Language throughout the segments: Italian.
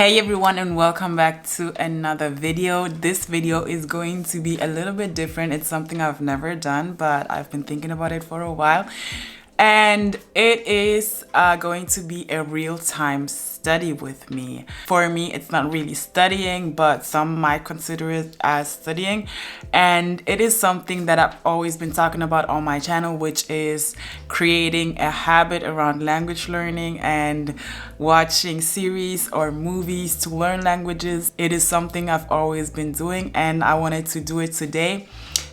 Hey everyone, and welcome back to another video. This video is going to be a little bit different. It's something I've never done, but I've been thinking about it for a while. And it is going to be a real-time study with me. For me, it's not really studying, but some might consider it as studying. And it is something that I've always been talking about on my channel, which is creating a habit around language learning and watching series or movies to learn languages. It is something I've always been doing, and I wanted to do it today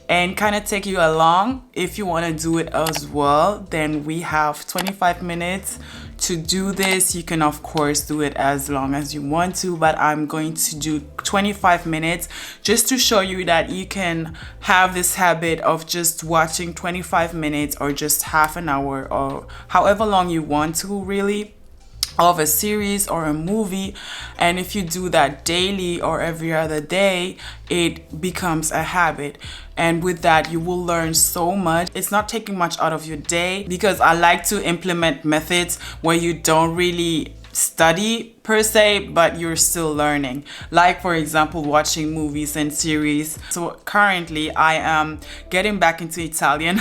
and kind of take you along. If you want to do it as well, then we have 25 minutes to do this. You can of course do it as long as you want to, but I'm going to do 25 minutes just to show you that you can have this habit of just watching 25 minutes or just half an hour or however long you want to, really, of a series or a movie. And if you do that daily or every other day, it becomes a habit, and with that you will learn so much. It's not taking much out of your day, because I like to implement methods where you don't really study per se, but you're still learning, like for example watching movies and series. So currently I am getting back into Italian.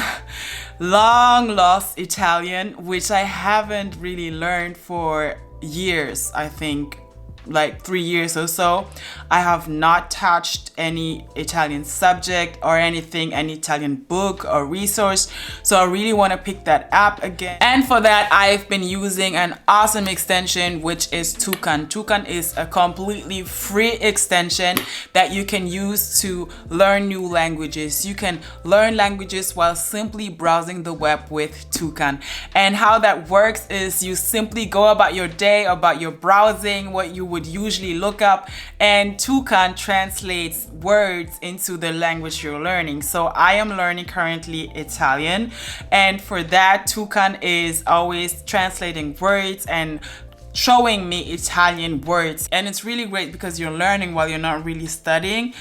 Long lost Italian, which I haven't really learned for years. I think like 3 years or so. I have not touched any Italian subject or anything, any Italian book or resource. So I really want to pick that up again. And for that, I've been using an awesome extension, which is Toucan. Toucan is a completely free extension that you can use to learn new languages. You can learn languages while simply browsing the web with Toucan. And how that works is you simply go about your day, about your browsing, what you would usually look up, and Toucan translates words into the language you're learning. So I am learning currently Italian, and for that Toucan is always translating words and showing me Italian words. And it's really great because you're learning while you're not really studying,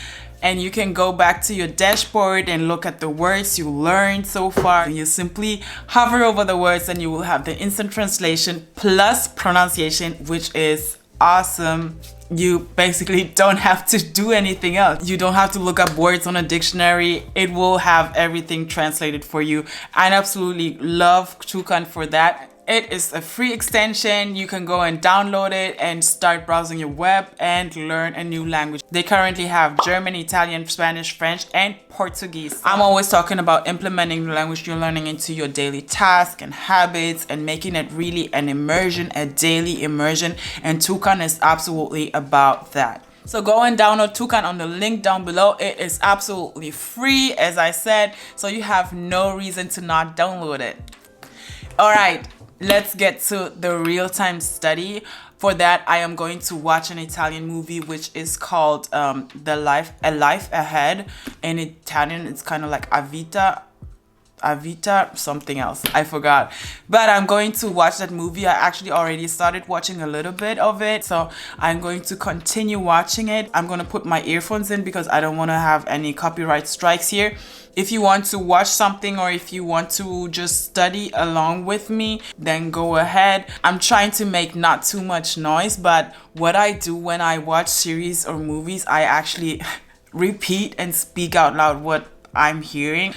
and you can go back to your dashboard and look at the words you learned so far. You simply hover over the words and you will have the instant translation plus pronunciation, which is awesome. You basically don't have to do anything else. You don't have to look up words on a dictionary. It will have everything translated for you. I absolutely love Toucan for that. It is a free extension. You can go and download it and start browsing your web and learn a new language. They currently have German, Italian, Spanish, French, and Portuguese. I'm always talking about implementing the language you're learning into your daily tasks and habits and making it really an immersion, a daily immersion. And Toucan is absolutely about that. So go and download Toucan on the link down below. It is absolutely free, as I said, so you have no reason to not download it. All right. Let's get to the real-time study. For that, I am going to watch an Italian movie which is called A Life Ahead. In Italian, it's kind of like A Vita, something else. I forgot. But I'm going to watch that movie. I actually already started watching a little bit of it, so I'm going to continue watching it. I'm going to put my earphones in because I don't want to have any copyright strikes here. If you want to watch something or if you want to just study along with me, then go ahead. I'm trying to make not too much noise, but what I do when I watch series or movies, I actually repeat and speak out loud what I'm hearing.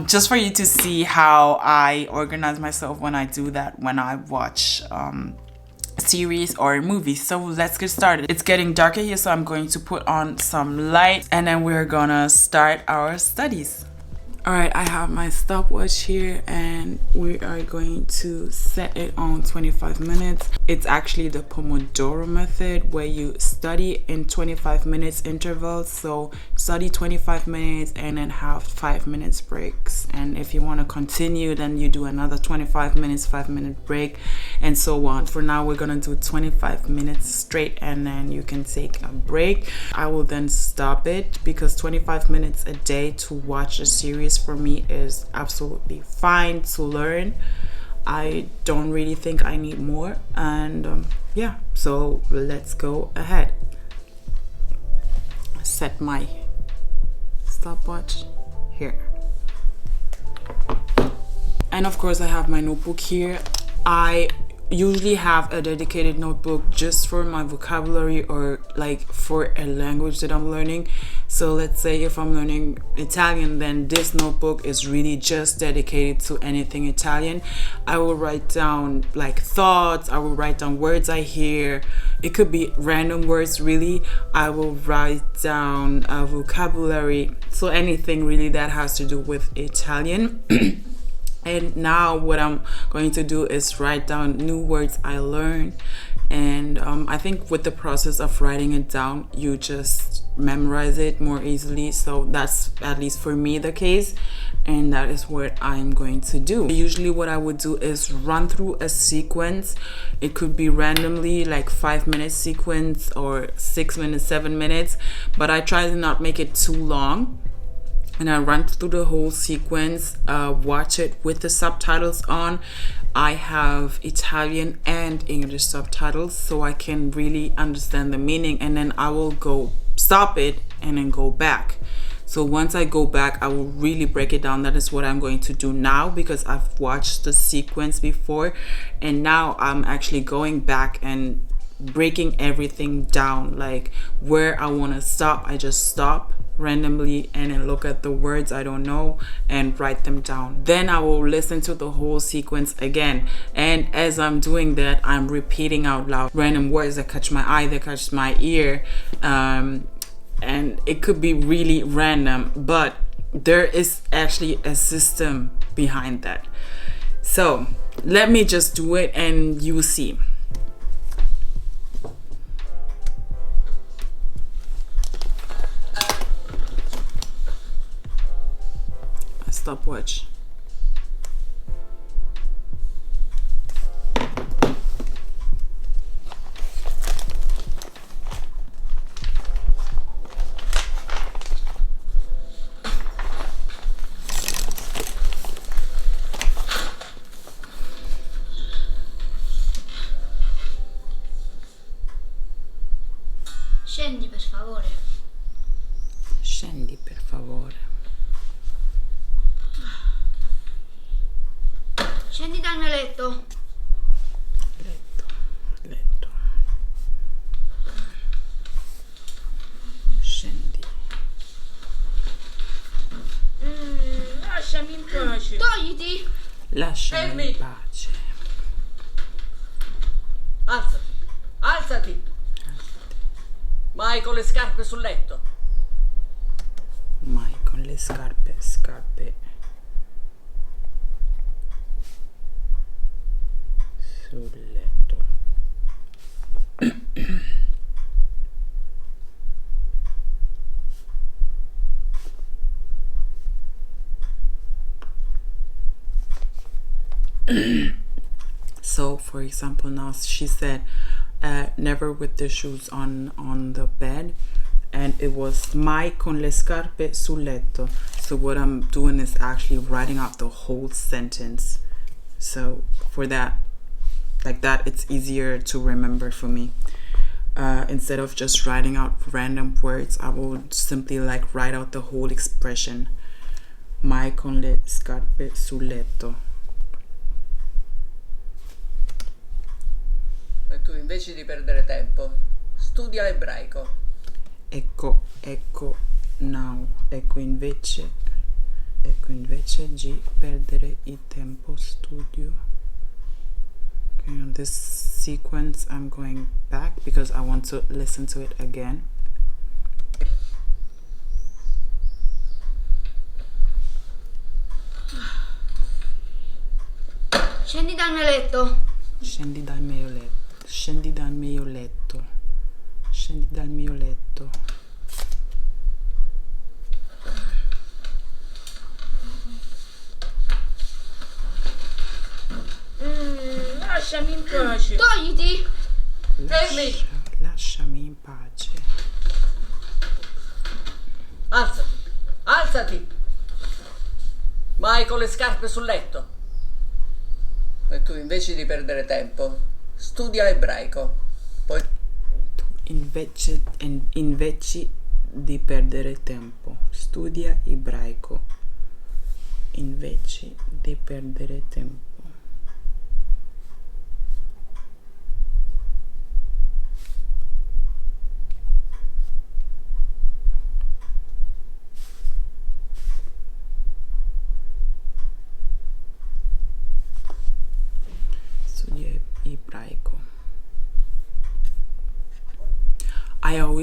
Just for you to see how I organize myself when I do that, when I watch series or movies. So let's get started. It's getting darker here, so I'm going to put on some light and then we're gonna start our studies. All right, I have my stopwatch here and we are going to set it on 25 minutes. It's actually the Pomodoro method, where you study in 25 minutes intervals. So study 25 minutes and then have 5 minutes breaks. And if you want to continue, then you do another 25 minutes, 5-minute break, and so on. For now, we're gonna do 25 minutes straight and then you can take a break. I will then stop it because 25 minutes a day to watch a series for me is absolutely fine to learn. I don't really think I need more, and yeah, so let's go ahead. Set my stopwatch here, and of course I have my notebook here. I usually have a dedicated notebook just for my vocabulary or like for a language that I'm learning. So let's say if I'm learning Italian, then this notebook is really just dedicated to anything Italian. I will write down like thoughts, I will write down words I hear. It could be random words, really. I will write down a vocabulary, so anything really that has to do with Italian. And now what I'm going to do is write down new words I learned. And I think with the process of writing it down, you just memorize it more easily. So that's at least for me the case. And that is what I'm going to do. Usually what I would do is run through a sequence. It could be randomly like 5-minute sequence or 6 minutes, 7 minutes. But I try to not make it too long. And I run through the whole sequence, watch it with the subtitles on. I have Italian and English subtitles, so I can really understand the meaning, and then I will go stop it and then go back. So once I go back, I will really break it down. That is what I'm going to do now, because I've watched the sequence before, and now I'm actually going back and breaking everything down. Like where I want to stop, I just stop randomly and then look at the words I don't know and write them down. Then I will listen to the whole sequence again, and as I'm doing that, I'm repeating out loud random words that catch my eye, that catch my ear, and it could be really random, but there is actually a system behind that. So let me just do it and you will see. Stopwatch. Scendi per favore. Scendi per favore. Scendi dal mio letto. Letto. Scendi. Lasciami in pace. Togliti. Lasciami Fermi. in pace. Alzati. Alzati. Mai con le scarpe sul letto. Mai con le scarpe sul letto. So for example, now she said never with the shoes on the bed, and it was mai con le scarpe sul letto. So what I'm doing is actually writing out the whole sentence. So for that, like that, it's easier to remember for me. Instead of just writing out random words, I will simply like write out the whole expression. Mai con le scarpe sul letto. E tu invece di perdere tempo, studia ebraico. Ecco, now. Ecco invece di perdere il tempo, studio. Okay, on this sequence I'm going back because I want to listen to it again. Scendi dal mio letto. Scendi dal mio letto. Scendi dal mio letto. Scendi dal mio letto. Lasciami in pace. Togliti. Fermi. Lasciami in pace. Alzati. Alzati. Mai con le scarpe sul letto. E tu invece di perdere tempo, studia ebraico. Poi Invece di perdere tempo, studia ebraico. Invece di perdere tempo.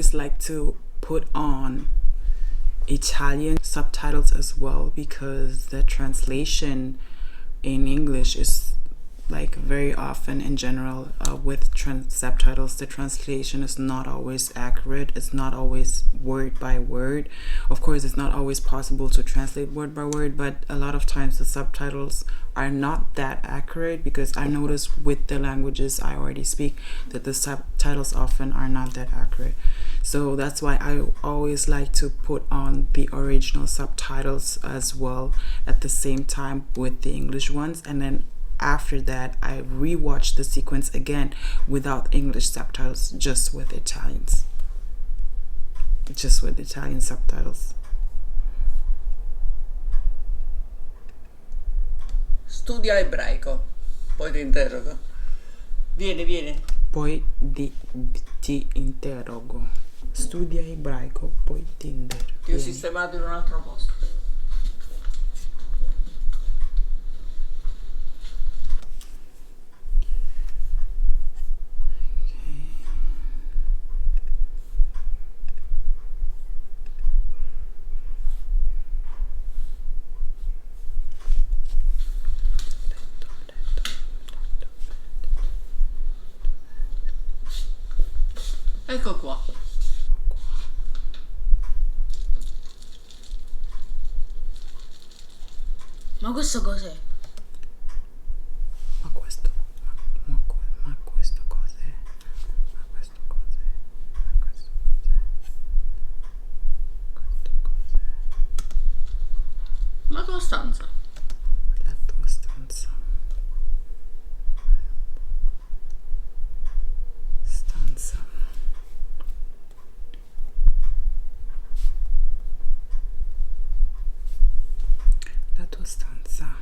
always like to put on Italian subtitles as well, because the translation in English is like very often in general with subtitles, the translation is not always accurate. It's not always word by word. Of course, it's not always possible to translate word by word, but a lot of times the subtitles are not that accurate, because I notice with the languages I already speak that the subtitles often are not that accurate. So that's why I always like to put on the original subtitles as well at the same time with the English ones, and then after that I rewatch the sequence again without English subtitles, just with Italian subtitles. Studia ebraico, poi ti interrogo. Vieni. Poi ti interrogo. Studia ebraico, poi ti interrogo. Ti ho sistemato in un altro posto. Ecco qua. Ma questo cos'è? Ma questo cos'è? Ma questo cos'è? Questo cos'è? La tua stanza. La tua stanza. La tua stanza.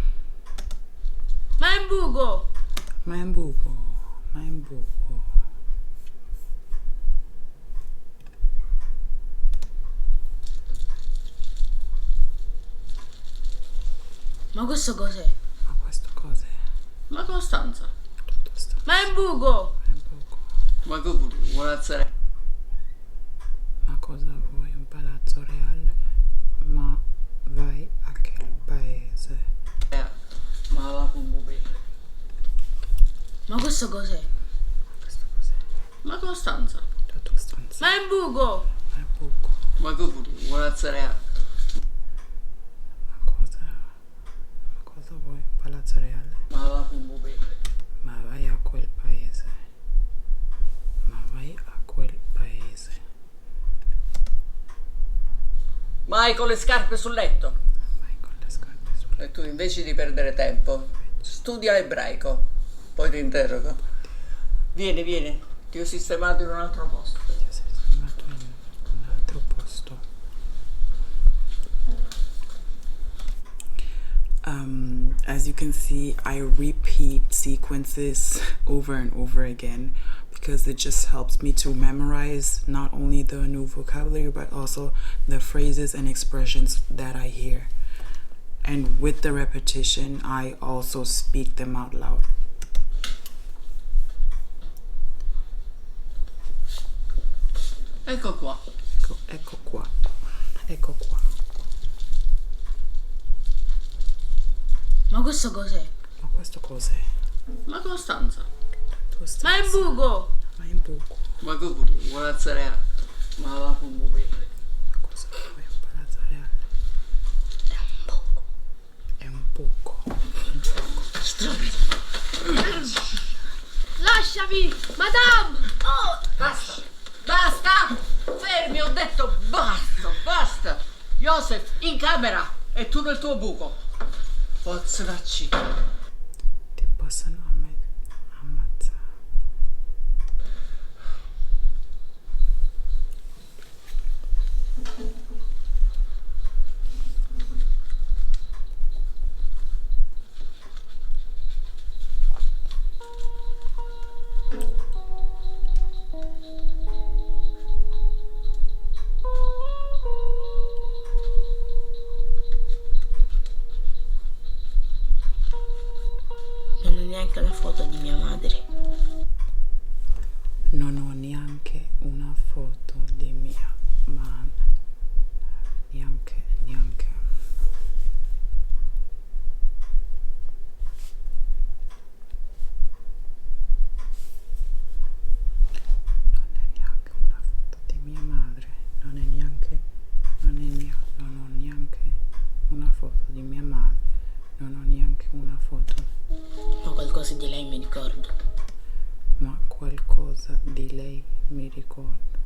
Ma è un buco! Ma è un buco. Ma questo cos'è? Ma questo cos'è? La tua stanza. La tua stanza. Ma è un buco! È un buco. Ma che buonasera. Ma cosa vuoi? Un palazzo reale? Ma vai a che paese? Ma va con bubino. Ma questo cos'è? Questo cos'è? La tua stanza. La tua stanza. Ma è un buco! Ma è un buco. Ma che buonasera. Ma cosa vuoi? Un palazzo reale? Ma va con bubino. Ma vai a quel paese. Ma vai a quel paese. Mai con le scarpe sul letto. Vai con le scarpe sulle. E tu invece di perdere tempo, studia ebraico. Poi ti interrogo. Vieni. Ti ho sistemato in un altro posto. Ti ho sistemato in un altro posto. As you can see, I repeat sequences over and over again because it just helps me to memorize not only the new vocabulary but also the phrases and expressions that I hear. And with the repetition, I also speak them out loud. Ecco qua. Ecco qua. Ma questo cos'è? Ma questo cos'è? La tua stanza. La tua stanza. Ma è un buco! Ma è un buco. Ma che buonasera. Ma va con bubino. Ma cosa vuoi? Un palazzo reale? È un buco. Lasciami! Madame! Oh! Basta! Fermi, ho detto basta! Joseph, in camera! E tu nel tuo buco. Pozzarci. Ti possono ammazzare. Non ho neanche la foto di mia madre. Non ho neanche una foto di una foto. Ma qualcosa di lei mi ricordo. Ma qualcosa di lei mi ricordo.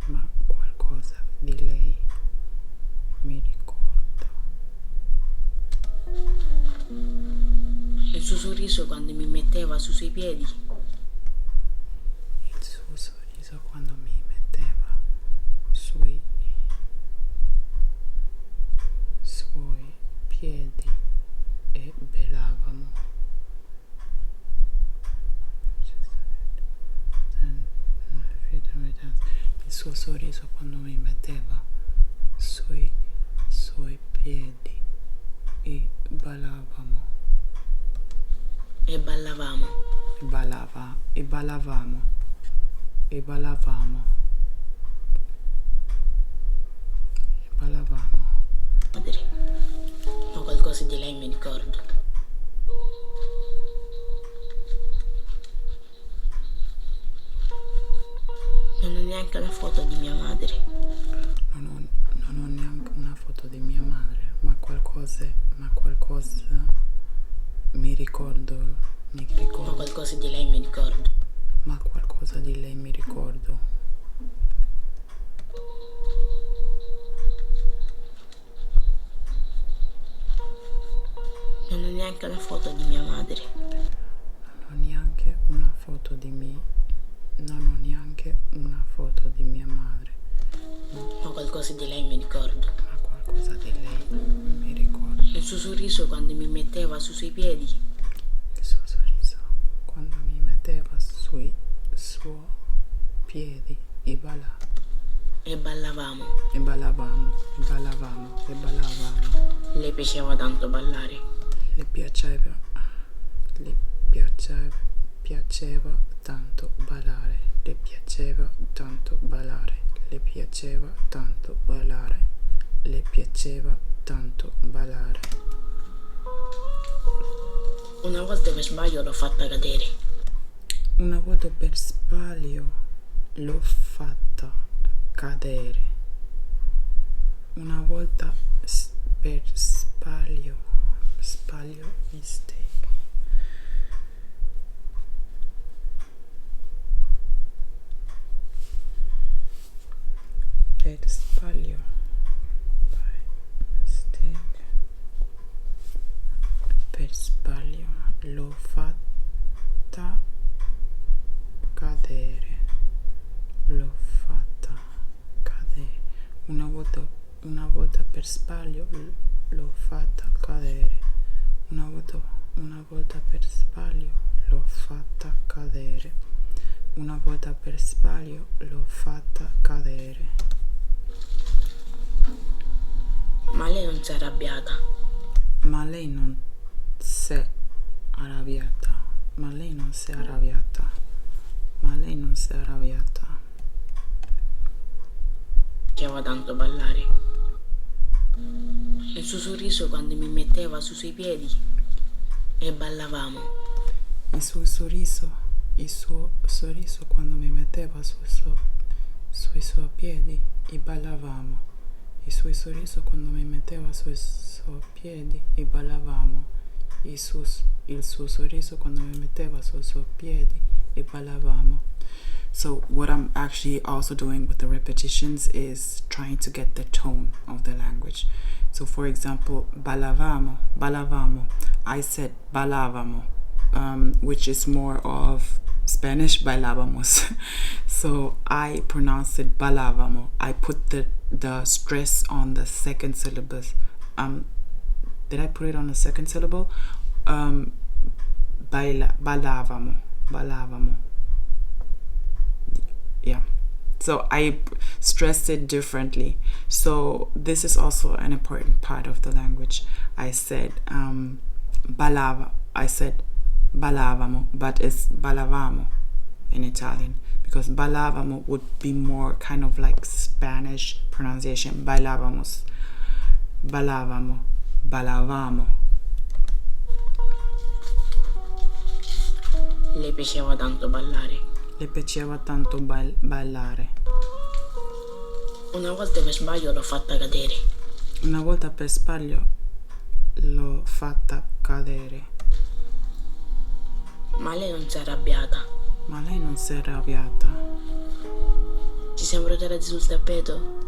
Ma qualcosa di lei mi ricordo. Il suo sorriso quando mi metteva sui suoi piedi. Il suo sorriso quando mi metteva sui suoi piedi e bellavamo. Il suo sorriso quando mi metteva sui suoi piedi e ballavamo. E ballavamo. E ballavamo. E ballavamo. E ballavamo. Madre. Ma qualcosa di lei mi ricordo. Non ho neanche la foto di mia madre. Non ho neanche una foto di mia madre, ma qualcosa mi ricordo. Ma qualcosa di lei mi ricordo. Ma qualcosa di lei mi ricordo. Non ho neanche la foto di mia madre. Non ho neanche una foto di mia madre. Ma qualcosa di lei mi ricordo. Ma qualcosa di lei mi ricordo. Il suo sorriso quando mi metteva sui suoi piedi. Il suo sorriso quando mi metteva sui suoi piedi e ballavamo. E ballavamo. E ballavamo. E ballavamo. E ballavamo. Le piaceva tanto ballare. Le piaceva tanto ballare. Le piaceva tanto ballare. Le piaceva tanto ballare. Le piaceva tanto ballare. Una volta per sbaglio l'ho fatta cadere. Una volta per sbaglio l'ho fatta cadere. Una volta per sbaglio, mistake. Per sbaglio, by mistake. Per sbaglio l'ho fatta cadere. L'ho fatta cadere. Una volta per sbaglio l'ho fatta cadere. Una volta per sbaglio l'ho fatta cadere. Una volta per sbaglio l'ho fatta cadere. Ma lei non si è arrabbiata. Ma lei non si è arrabbiata. Ma lei non si è arrabbiata. Ma lei non si è arrabbiata. Piaceva tanto ballare. Il suo sorriso quando mi metteva sui suoi piedi. E ballavamo. Il suo sorriso quando mi metteva sui suoi piedi e ballavamo. Il suo sorriso quando mi metteva sui suoi piedi e ballavamo. Il suo sorriso quando mi metteva sui suoi piedi e ballavamo. So what I'm actually also doing with the repetitions is trying to get the tone of the language. So for example, ballavamo, ballavamo. I said ballavamo, which is more of Spanish bailábamos. So I pronounce it balávamo. I put the stress on the second syllables. Did I put it on the second syllable? Balávamo. Yeah. So I stressed it differently. So this is also an important part of the language. I said ballavamo, but it's ballavamo in Italian, because ballavamo would be more kind of like Spanish pronunciation. Ballavamo. Le piaceva tanto ballare. Le piaceva tanto ballare. Una volta per sbaglio l'ho fatta cadere. Una volta per sbaglio l'ho fatta cadere. Ma lei non si è arrabbiata. Ma lei non si è arrabbiata. Ci siamo rotolati sul tappeto.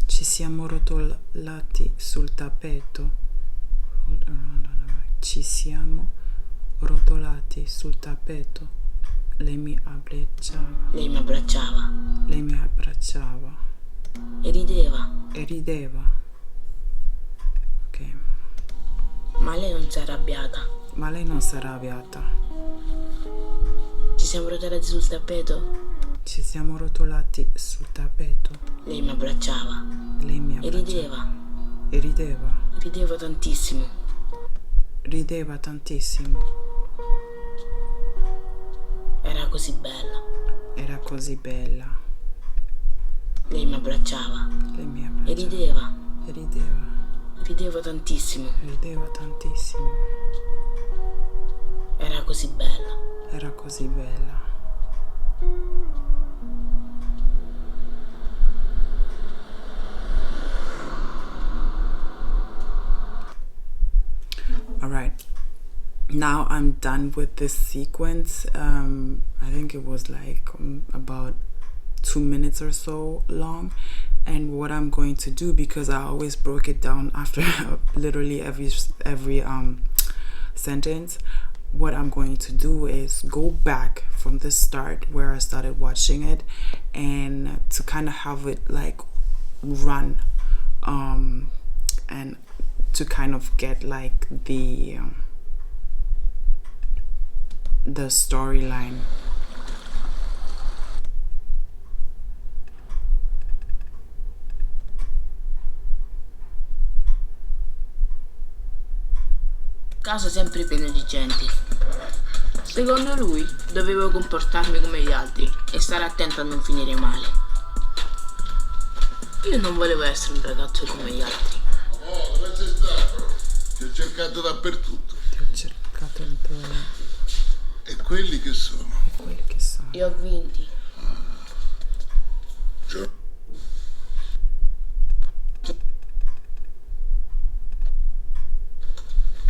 Ci siamo rotolati sul tappeto. Ci siamo rotolati sul tappeto. Lei mi abbracciava. Lei mi abbracciava. Lei mi abbracciava. E rideva. E rideva. Ok. Ma lei non si è arrabbiata. Ma lei non si è arrabbiata. Ci siamo rotolati sul tappeto. Ci siamo rotolati sul tappeto. Lei mi abbracciava. Lei mi E abbracciava. rideva. E rideva. Rideva tantissimo. Rideva tantissimo. Era così bella. Era così bella. Lei mi abbracciava. Lei mi E abbracciava. rideva. E rideva. Rideva tantissimo. Rideva tantissimo. Era così bella. Era così bella. All right. Now I'm done with this sequence. I think it was like about 2 minutes or so long. And what I'm going to do, because I always broke it down after literally every sentence, what I'm going to do is go back from the start where I started watching it, and to kind of have it like run, and to kind of get like the storyline. Casa sempre pieno di gente. Secondo lui dovevo comportarmi come gli altri e stare attento a non finire male. Io non volevo essere un ragazzo come gli altri. Oh, dove sei stato? Ti ho cercato dappertutto. Ti ho cercato E quelli che sono? quelli che sono. E ho vinti. Cioè,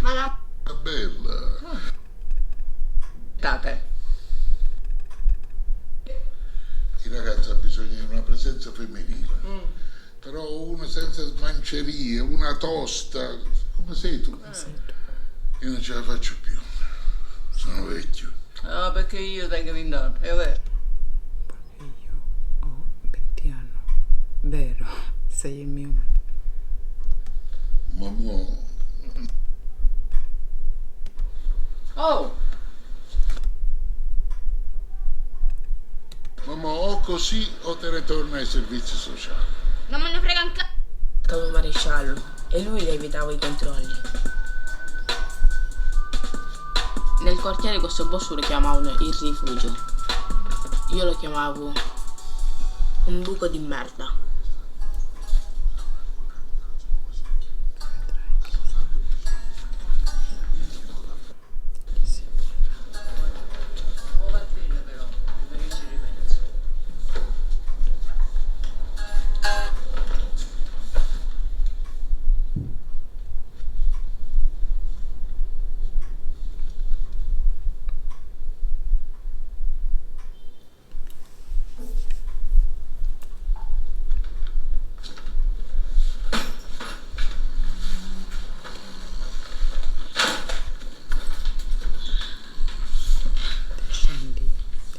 Ma la... bella. Tate. Il ragazzo ha bisogno di una presenza femminile. Però una senza smancerie, una tosta. Come sei tu? Io non ce la faccio più. Sono vecchio. Ah, perché io tengo 20 anni, è vero. Perché io ho 20 anni. Vero, sei il mio. Ma mo... Oh, Mamma, o così o te ne torna ai servizi sociali. Non me ne frega un c***o. Stavo il maresciallo e lui le evitava i controlli. Nel quartiere questo boss lo chiamavano il rifugio. Io lo chiamavo un buco di merda.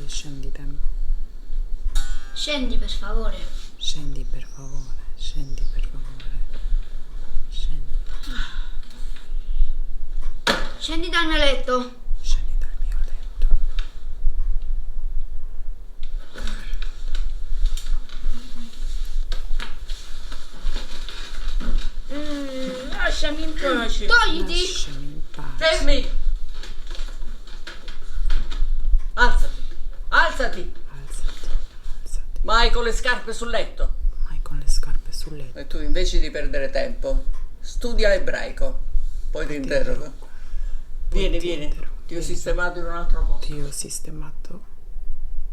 Scendi da me. Scendi per favore. Scendi per favore. Scendi per favore. Scendi. Scendi dal mio letto. Scendi dal mio letto. Lasciami in pace. Togliti. Lasciami in pace. fermi! Alzati, alzati! Alzati. Alzati. Mai con le scarpe sul letto. Mai con le scarpe sul letto. E tu invece di perdere tempo, studia ebraico. Poi ti interrogo. Vieni, vieni. Ti ho sistemato in un altro posto. Ti ho sistemato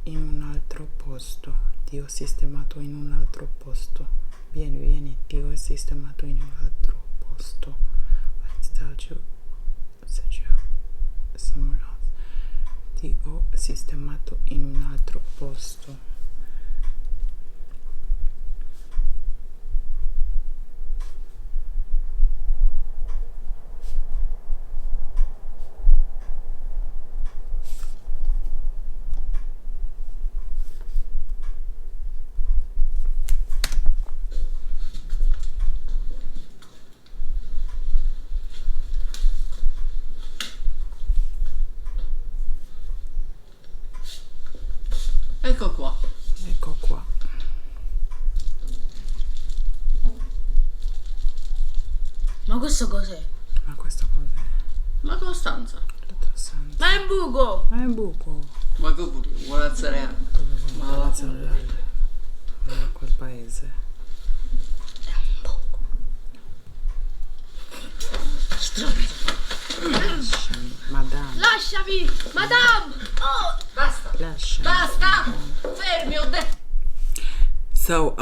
in un altro posto. Ti ho sistemato in un altro posto. Vieni, vieni. Ti ho sistemato in un altro posto. li ho sistemato in un altro posto. Ecco qua. Ecco qua. Ma questo cos'è? Ma questo cos'è? La tua stanza. La tua stanza. Ma è un buco! Ma è un buco. Ma che vuole alzare anche? Ma la a quel paese. Lasciami, madame. Lasciami! Madame! Oh! Basta. Lasciami. Basta! Fermi, ho detto. So,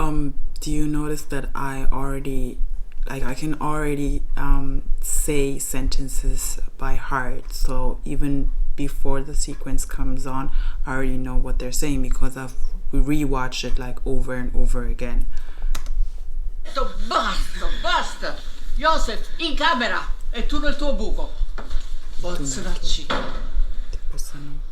do you notice that I can already say sentences by heart. So even before the sequence comes on, I already know what they're saying because we rewatched it like over and over again. Basta, basta. Joseph, in camera. E tu nel tuo buco. Bozzacci. Ti possano...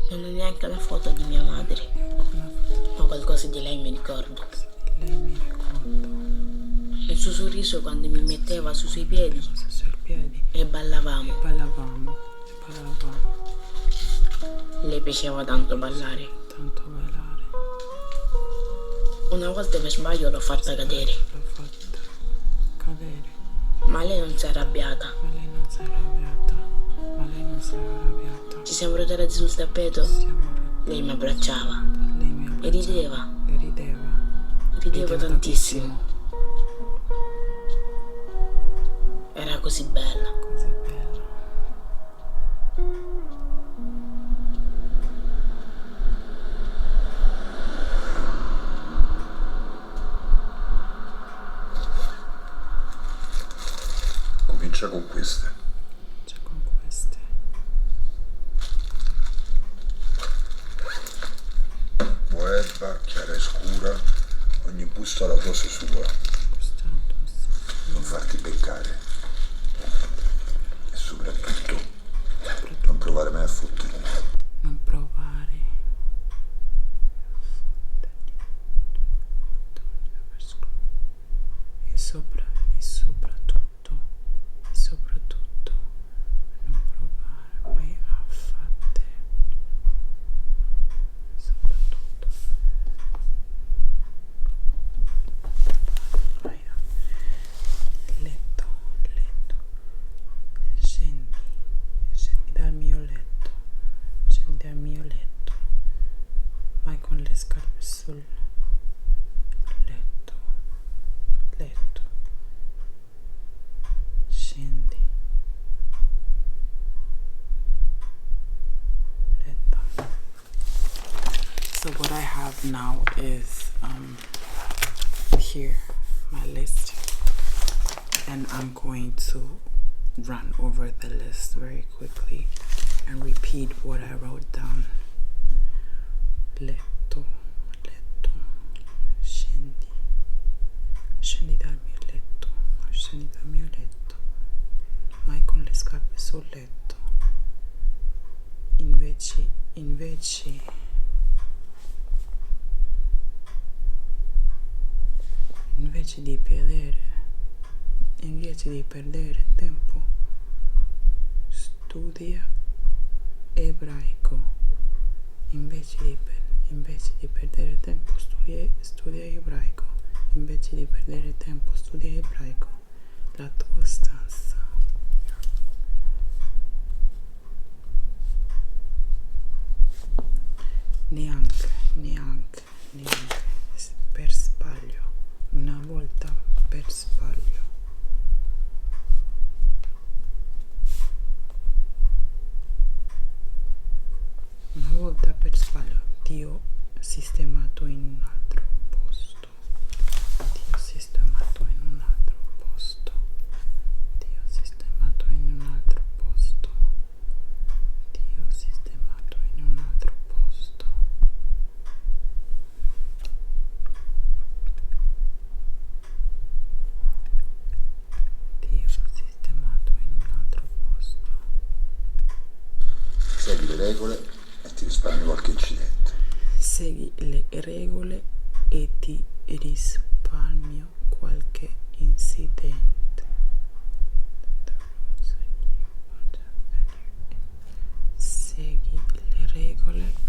Non ho neanche una foto di mia madre. Ma qualcosa di lei mi ricordo. Lei mi ricorda. Il suo sorriso quando mi metteva sui suoi piedi Sui piedi. e ballavamo. Ballavamo. Le piaceva tanto ballare. Tanto ballare. Una volta per sbaglio l'ho fatta cadere, L'ho fatta cadere. ma lei non si è arrabbiata. Ma lei non si è arrabbiata. Ma lei non si è arrabbiata. Ci siamo rotati sul tappeto. Siamo rotti. Lei mi abbracciava Lei mi abbracciava. e rideva. E rideva. Rideva tantissimo. Era così bella. Così bella. Comincia con queste. C'è con queste. Moeba, chiara e scura, ogni busto ha la dose sua. Non farti beccare. E soprattutto, non provare mai a fotterti. Non provare. E soprattutto, non provare mai a fatte. Soprattutto. Vai a letto. Scendi dal mio letto. Scendi al mio letto. Vai con le scarpe sul letto. Scendi. Letto. So what I have now is here my list, and I'm going to run over the list very quickly and repeat what I wrote down. Letto, scendi dal mio letto, mai con le scarpe sul letto, invece di perdere tempo, studia ebraico. Invece di perdere tempo, studia ebraico. Invece di perdere tempo, studia ebraico. La tua stanza. Neanche per sbaglio. vita per sbaglio. Ti ho sistemato in un altro posto. Ti ho sistemato in un altro posto. Ti ho sistemato in un altro posto. Ti ho sistemato in un altro posto. Ti ho sistemato in un altro posto. Segui le regole e ti risparmi qualche incidente. Segui le regole e ti risparmio qualche incidente. Segui le regole.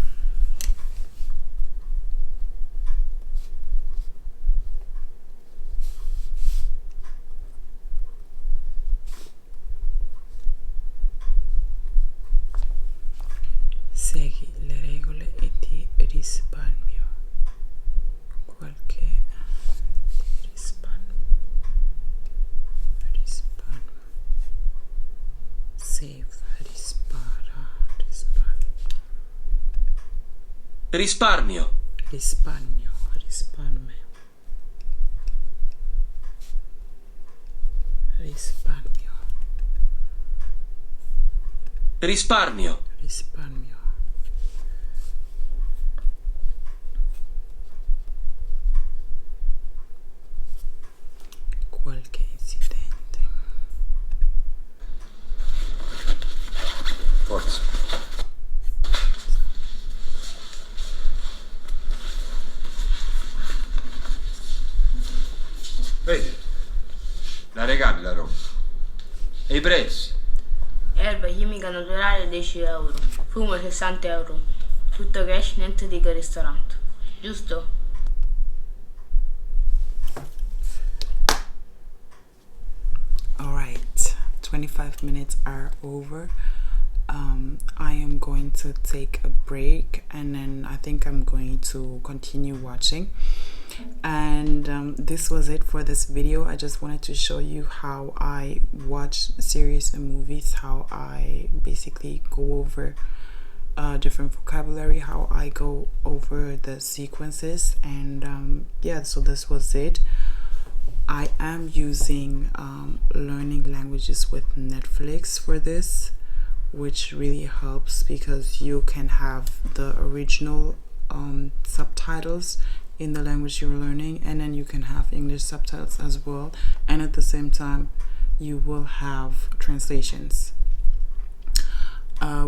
Segui le regole e ti risparmio qualche risparmio. Save, Risparmio. risparmio. Risparmio. Qualche incidente. Forza. Vedi? La regali la roba. E i prezzi? Erba chimica naturale 10 euro. Fumo 60 euro. Tutto cash, niente di che ristorante. Giusto? Alright, 25 minutes are over. I am going to take a break and then I think I'm going to continue watching. And this was it for this video. I just wanted to show you how I watch series and movies, how I basically go over different vocabulary, how I go over the sequences, and yeah, so this was it. I am using learning languages with Netflix for this, which really helps because you can have the original subtitles in the language you're learning, and then you can have English subtitles as well, and at the same time you will have translations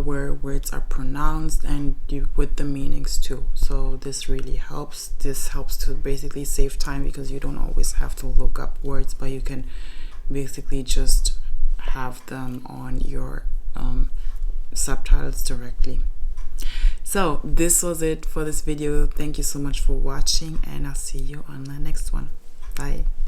where words are pronounced and with the meanings too. So this really helps. This helps to basically save time because you don't always have to look up words, but you can basically just have them on your subtitles directly. So this was it for this video. Thank you so much for watching, and I'll see you on the next one. Bye.